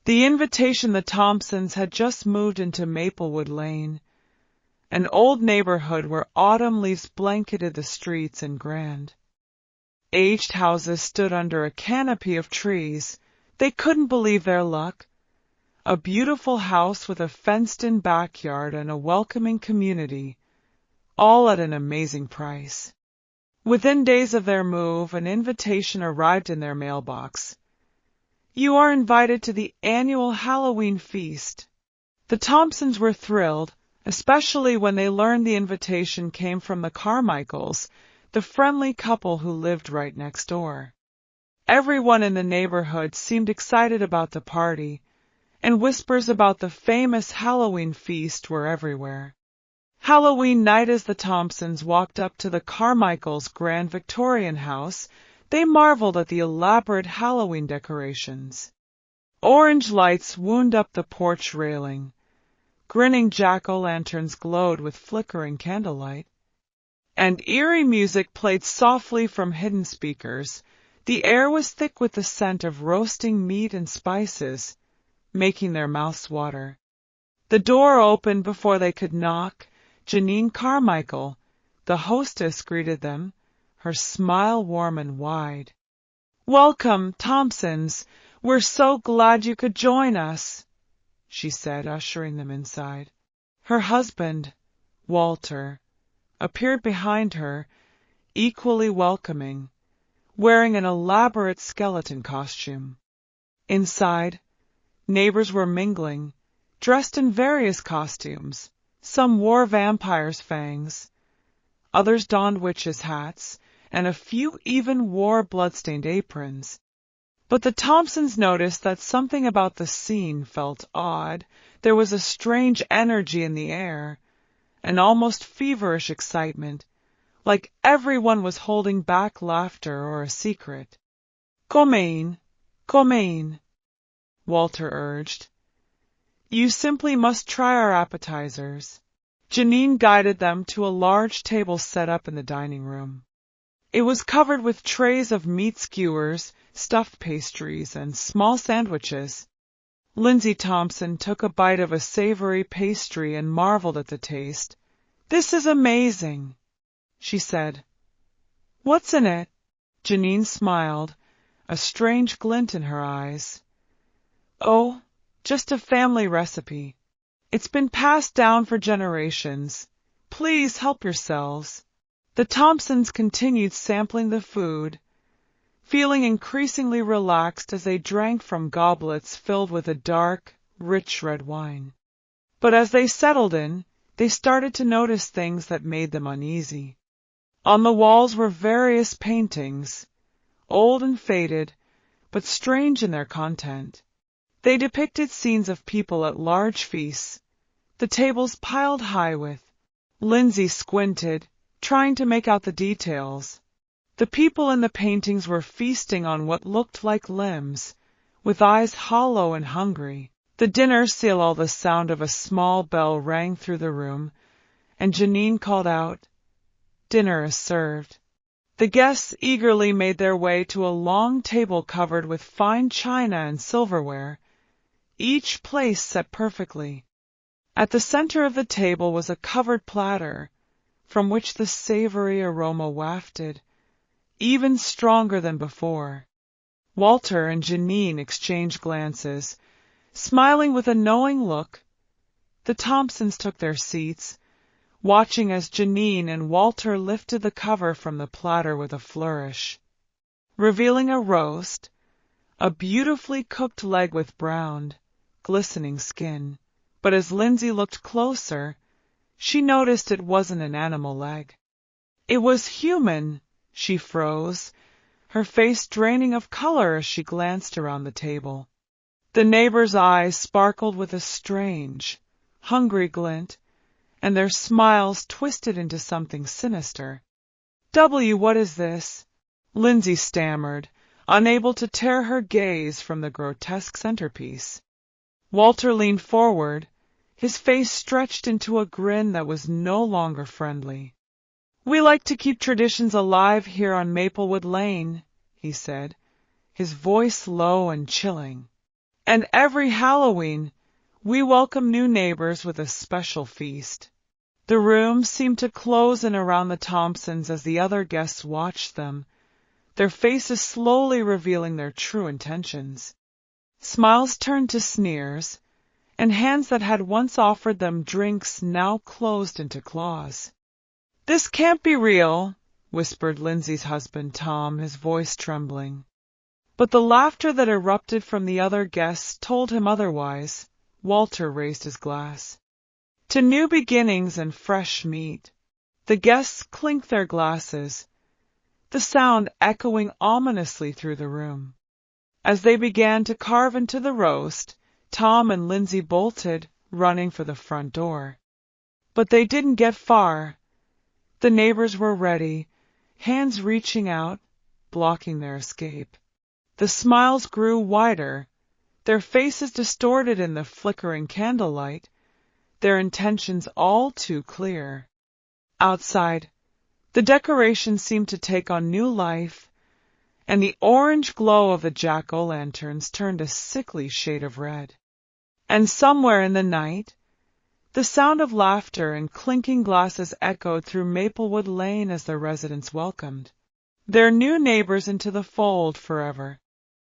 The invitation. The Thompsons had just moved into Maplewood Lane, an old neighborhood where autumn leaves blanketed the streets in grand. Aged houses stood under a canopy of trees. They couldn't believe their luck. A beautiful house with a fenced-in backyard and a welcoming community, all at an amazing price. Within days of their move, an invitation arrived in their mailbox. You are invited to the annual Halloween feast. The Thompsons were thrilled, especially when they learned the invitation came from the Carmichaels, the friendly couple who lived right next door. Everyone in the neighborhood seemed excited about the party, and whispers about the famous Halloween feast were everywhere. Halloween night, as the Thompsons walked up to the Carmichaels' grand Victorian house, they marveled at the elaborate Halloween decorations. Orange lights wound up the porch railing. Grinning jack-o'-lanterns glowed with flickering candlelight. And eerie music played softly from hidden speakers. The air was thick with the scent of roasting meat and spices, making their mouths water. The door opened before they could knock. Janine Carmichael, the hostess, greeted them, her smile warm and wide. "Welcome, Thompsons. We're so glad you could join us," she said, ushering them inside. Her husband, Walter, appeared behind her, equally welcoming, wearing an elaborate skeleton costume. Inside, neighbors were mingling, dressed in various costumes. Some wore vampires' fangs, others donned witches' hats, and a few even wore blood-stained aprons. But the Thompsons noticed that something about the scene felt odd. There was a strange energy in the air, an almost feverish excitement, like everyone was holding back laughter or a secret. "Come in," Walter urged. "You simply must try our appetizers." Janine guided them to a large table set up in the dining room. It was covered with trays of meat skewers, stuffed pastries, and small sandwiches. Lindsay Thompson took a bite of a savory pastry and marveled at the taste. "This is amazing," she said. "What's in it?" Janine smiled, a strange glint in her eyes. "Oh, just a family recipe. It's been passed down for generations. Please help yourselves." The Thompsons continued sampling the food, feeling increasingly relaxed as they drank from goblets filled with a dark, rich red wine. But as they settled in, they started to notice things that made them uneasy. On the walls were various paintings, old and faded, but strange in their content. They depicted scenes of people at large feasts, the tables piled high with. Lindsay squinted, trying to make out the details. The people in the paintings were feasting on what looked like limbs, with eyes hollow and hungry. The dinner seal, the sound of a small bell rang through the room, and Janine called out, "Dinner is served." The guests eagerly made their way to a long table covered with fine china and silverware, each place set perfectly. At the center of the table was a covered platter, from which the savory aroma wafted, even stronger than before. Walter and Janine exchanged glances, smiling with a knowing look. The Thompsons took their seats, watching as Janine and Walter lifted the cover from the platter with a flourish, revealing a roast, a beautifully cooked leg with browned, glistening skin. But as Lindsay looked closer, she noticed it wasn't an animal leg. It was human. She froze, her face draining of color as she glanced around the table. The neighbors' eyes sparkled with a strange, hungry glint, and their smiles twisted into something sinister. "What is this?" Lindsay stammered, unable to tear her gaze from the grotesque centerpiece. Walter leaned forward, his face stretched into a grin that was no longer friendly. "We like to keep traditions alive here on Maplewood Lane," he said, his voice low and chilling. And every Halloween, we welcome new neighbors with a special feast. The room seemed to close in around the Thompsons as the other guests watched them, their faces slowly revealing their true intentions. Smiles turned to sneers, and hands that had once offered them drinks now closed into claws. "This can't be real," whispered Lindsay's husband Tom, his voice trembling. But the laughter that erupted from the other guests told him otherwise. Walter raised his glass. "To new beginnings and fresh meat." The guests clinked their glasses, the sound echoing ominously through the room. As they began to carve into the roast, Tom and Lindsay bolted, running for the front door. But they didn't get far. The neighbors were ready, hands reaching out, blocking their escape. The smiles grew wider, their faces distorted in the flickering candlelight, their intentions all too clear. Outside, the decorations seemed to take on new life, and the orange glow of the jack-o'-lanterns turned a sickly shade of red. And somewhere in the night, the sound of laughter and clinking glasses echoed through Maplewood Lane as the residents welcomed their new neighbors into the fold forever.